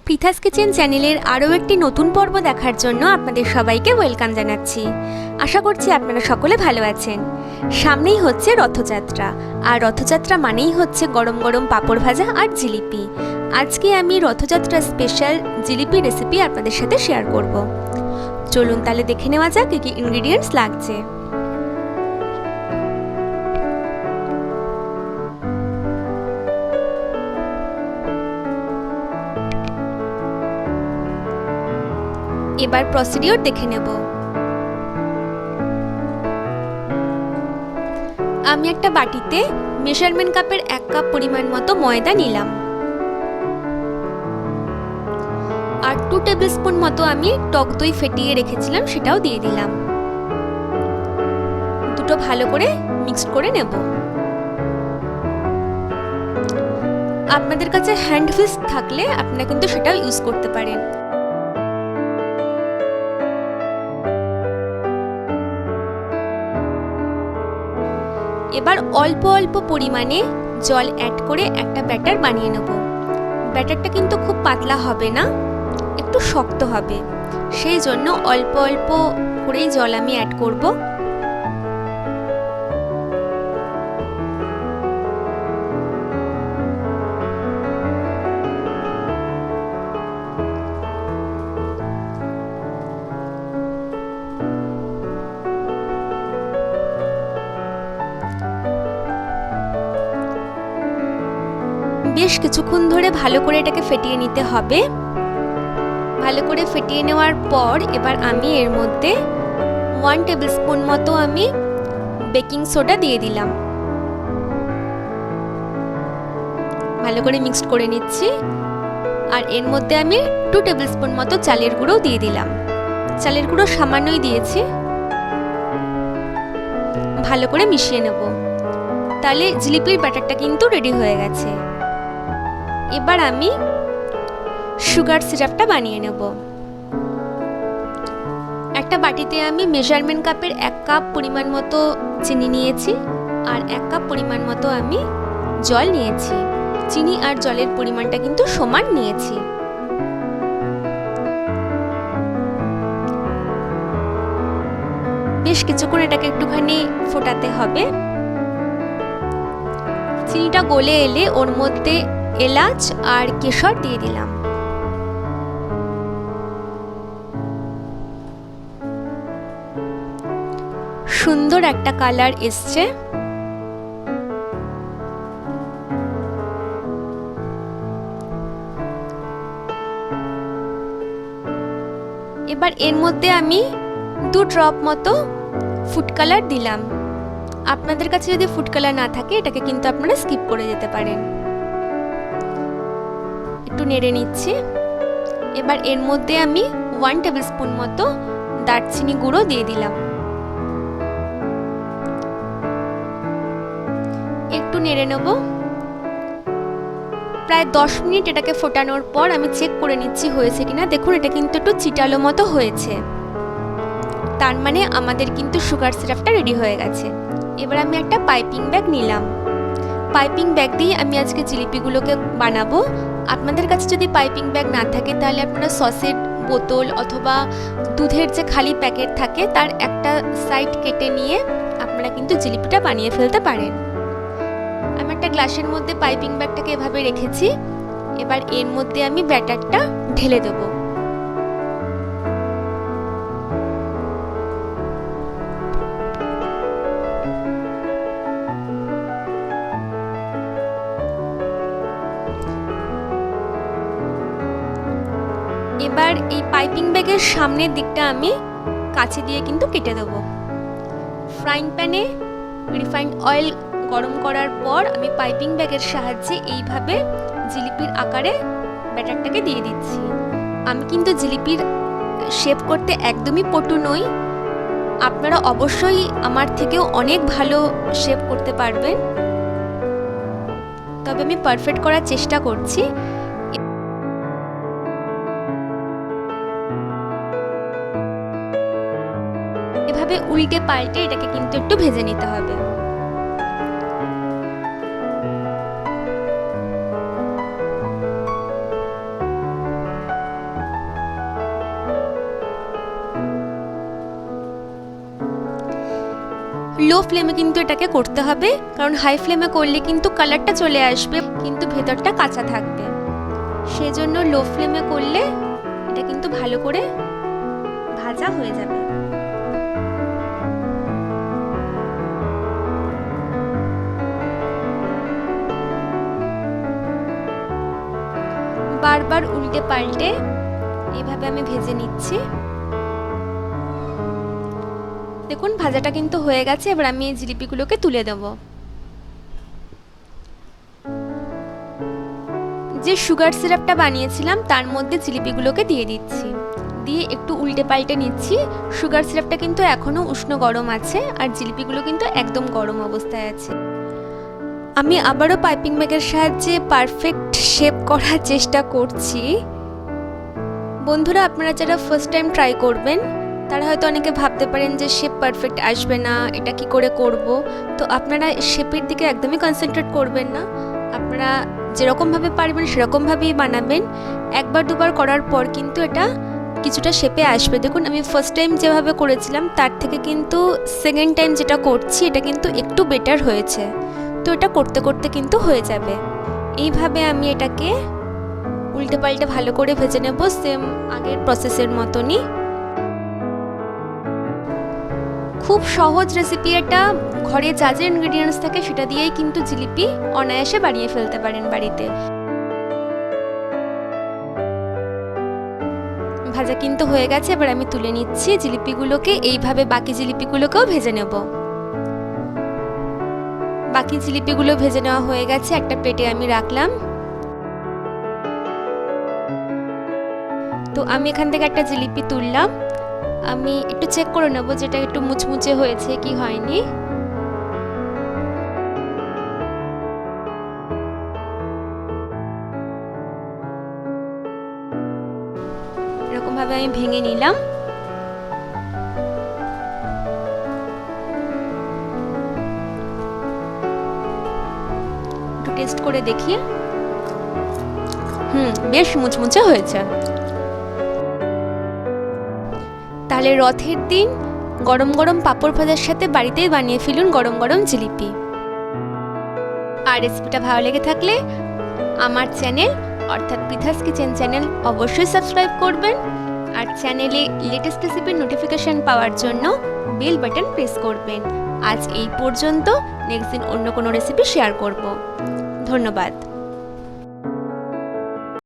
Pritha's kitchen চ্যানেলের আরও একটি নতুন পর্ব দেখার জন্য আপনাদের সবাইকে ওয়েলকাম জানাচ্ছি। আশা করছি আপনারা সকলে ভালো আছেন। সামনেই হচ্ছে রথযাত্রা, আর রথযাত্রা মানেই হচ্ছে গরম গরম পাঁপড় ভাজা আর জিলিপি। আজকে আমি রথযাত্রা স্পেশাল জিলিপি রেসিপি আপনাদের সাথে শেয়ার করব। চলুন তাহলে দেখে নেওয়া যাক কী কী ইনগ্রিডিয়েন্টস লাগছে। এবার প্রসিডিওর দেখে নেব। আমি একটা বাটিতে মেজারমেন্ট কাপের 1 কাপ পরিমাণ মতো ময়দা নিলাম, আর 2 টেবিল স্পুন মতো আমি টক দই ফেটিয়ে রেখেছিলাম, সেটাও দিয়ে দিলাম। দুটো ভালো করে মিক্সড করে নেব। আপনাদের কাছে হ্যান্ড হুইস্ক থাকলে আপনারা কিন্তু সেটাও ইউজ করতে পারেন। এবার অল্প অল্প পরিমাণে জল অ্যাড করে একটা ব্যাটার বানিয়ে নেব। ব্যাটারটা কিন্তু খুব পাতলা হবে না, একটু শক্ত হবে, সেই জন্য অল্প অল্প করেই জল আমি অ্যাড করব। বেশ কিছুক্ষণ ধরে ভালো করে এটাকে ফেটিয়ে নিতে হবে। ভালো করে ফেটিয়ে নেওয়ার পর এবার আমি এর মধ্যে 1 টেবিল স্পুন মতো আমি বেকিং সোডা দিয়ে দিলাম। ভালো করে মিক্সড করে নিচ্ছি। আর এর মধ্যে আমি 2 টেবিল স্পুন মতো চালের গুঁড়ো দিয়ে দিলাম। চালের গুঁড়ো সামান্যই দিয়েছি। ভালো করে মিশিয়ে নেব। তাহলে জিলিপির ব্যাটারটা কিন্তু রেডি হয়ে গেছে। এবার আমি সুগার সিরাপটা বানিয়ে নেব। একটা বাটিতে আমি মেজারমেন্ট কাপের 1 কাপ পরিমাণ মতো চিনি নিয়েছি, আর 1 কাপ পরিমাণ মতো আমি জল নিয়েছি। চিনি আর জলের পরিমাণটা কিন্তু সমান নিয়েছি। বেশ কিছুক্ষণ এটাকে একটুখানি ফোটাতে হবে। চিনিটা গলে এলে ওর মধ্যে এলাচ আর কেশর দিয়ে দিলাম। সুন্দর একটা কালার এসছে। এবার এর মধ্যে আমি 2 ড্রপ মতো ফুড কালার দিলাম। আপনাদের কাছে যদি ফুড কালার না থাকে এটাকে কিন্তু আপনারা স্কিপ করে যেতে পারেন। একটু নেড়ে নিচ্ছি। এবার এর মধ্যে আমি 1 টেবিল স্পুন মতো দারচিনি গুঁড়ো দিয়ে দিলাম। একটু নেড়ে নেব। প্রায় 10 মিনিট এটাকে ফোটানোর পর আমি চেক করে নিচ্ছি হয়েছে কিনা। দেখুন এটা কিন্তু একটু চিটালো মতো হয়েছে, তার মানে আমাদের কিন্তু সুগার সিরাপটা রেডি হয়ে গেছে। এবার আমি একটা পাইপিং ব্যাগ নিলাম। পাইপিং ব্যাগ দিয়ে আমি আজকে জিলিপিগুলোকে বানাবো। আপনাদের কাছে যদি পাইপিং ব্যাগ না থাকে তাহলে আপনারা সসের বোতল অথবা দুধের যে খালি প্যাকেট থাকে তার একটা সাইড কেটে নিয়ে আপনারা কিন্তু জিলিপিটা বানিয়ে ফেলতে পারেন। আমি একটা গ্লাসের মধ্যে পাইপিং ব্যাগটাকে এভাবে রেখেছি। এবার এর মধ্যে আমি ব্যাটারটা ঢেলে দেব। এবার এই পাইপিং ব্যাগের সামনের দিকটা আমি কাঁচি দিয়ে কিন্তু কেটে দেব। ফ্রাইং প্যানে রিফাইন্ড অয়েল গরম করার পর আমি পাইপিং ব্যাগের সাহায্যে এইভাবে জিলিপির আকারে ব্যাটারটাকে দিয়ে দিচ্ছি। আমি কিন্তু জিলিপির শেপ করতে একদমই পটু নই। আপনারা অবশ্যই আমার থেকেও অনেক ভালো শেপ করতে পারবেন, তবে আমি পারফেক্ট করার চেষ্টা করছি। এভাবে উল্টে পাল্টে এটাকে কিন্তু একটু ভেজে নিতে হবে। লো ফ্লেমে কিন্তু এটাকে করতে হবে, কারণ হাই ফ্লেমে করলে কিন্তু কালারটা চলে আসবে কিন্তু ভেতরটা কাঁচা থাকবে। সেজন্য লো ফ্লেমে করলে এটা কিন্তু ভালো করে ভাজা হয়ে যাবে। বারবার উল্টে পাল্টে এইভাবে আমি ভেজে নিচ্ছি। দেখুন ভাজাটা কিন্তু হয়ে গেছে। এবার আমি এই জিলিপিগুলোকে তুলে দেব। যে সুগার সিরাপটা বানিয়েছিলাম তার মধ্যে জিলিপিগুলোকে দিয়ে দিচ্ছি, দিয়ে একটু উল্টে পাল্টে নিচ্ছি। সুগার সিরাপটা কিন্তু এখনো উষ্ণ গরম আছে আর জিলিপিগুলো কিন্তু একদম গরম অবস্থায় আছে। আমি আবারও পাইপিং ব্যাগের সাহায্যে পারফেক্ট শেপ করার চেষ্টা করছি। বন্ধুরা, আপনারা যারা ফার্স্ট টাইম ট্রাই করবেন তারা হয়তো অনেকে ভাবতে পারেন যে শেপ পারফেক্ট আসবে না, এটা কি করে করব। তো আপনারা শেপের দিকে একদমই কনসেন্ট্রেট করবেন না। আপনারা যেরকমভাবে পারবেন সেরকমভাবেই বানাবেন। একবার দুবার করার পর কিন্তু এটা কিছুটা শেপে আসবে। দেখুন আমি ফার্স্ট টাইম যেভাবে করেছিলাম তার থেকে কিন্তু সেকেন্ড টাইম যেটা করছি এটা কিন্তু একটু বেটার হয়েছে। তো এটা করতে করতে কিন্তু হয়ে যাবে। এইভাবে আমি এটাকে উল্টে পাল্টে ভালো করে ভেজে নেব, সেম আগের প্রসেসের মতনই। খুব সহজ রেসিপি এটা। ঘরে যা যা ইনগ্রেডিয়েন্টস থাকে সেটা দিয়েই কিন্তু জিলিপি অনায়াসে বানিয়ে ফেলতে পারেন বাড়িতে। ভাজা কিন্তু হয়ে গেছে। এবার আমি তুলে নিচ্ছি জিলিপিগুলোকে। এইভাবে বাকি জিলিপিগুলোকেও ভেজে নেব। বাকি জিলিপিগুলো ভেজে নেওয়া হয়ে গেছে, একটা প্লেটে আমি রাখলাম। তো আমি এখান থেকে একটা জিলিপি তুললাম। আমি একটু চেক করে নেব যেটা একটু মুচমুচে হয়েছে কি হয়নি। এরকম ভাবে আমি ভেঙে নিলাম। একটু টেস্ট করে দেখি। বেশ মুচমুচে হয়েছে। তাহলে রথের দিন গরম গরম পাঁপড় ভাজার সাথে বাড়িতেই বানিয়ে ফেলুন গরম গরম জিলিপি। আর রেসিপিটা ভালো লেগে থাকলে আমার চ্যানেল অর্থাৎ পৃথাস কিচেন চ্যানেল অবশ্যই সাবস্ক্রাইব করবেন। আর চ্যানেলে লেটেস্ট রেসিপির নোটিফিকেশন পাওয়ার জন্য বেল বাটন প্রেস করবেন। আজ এই পর্যন্ত, নেক্সট দিন অন্য কোনো রেসিপি শেয়ার করব। ধন্যবাদ।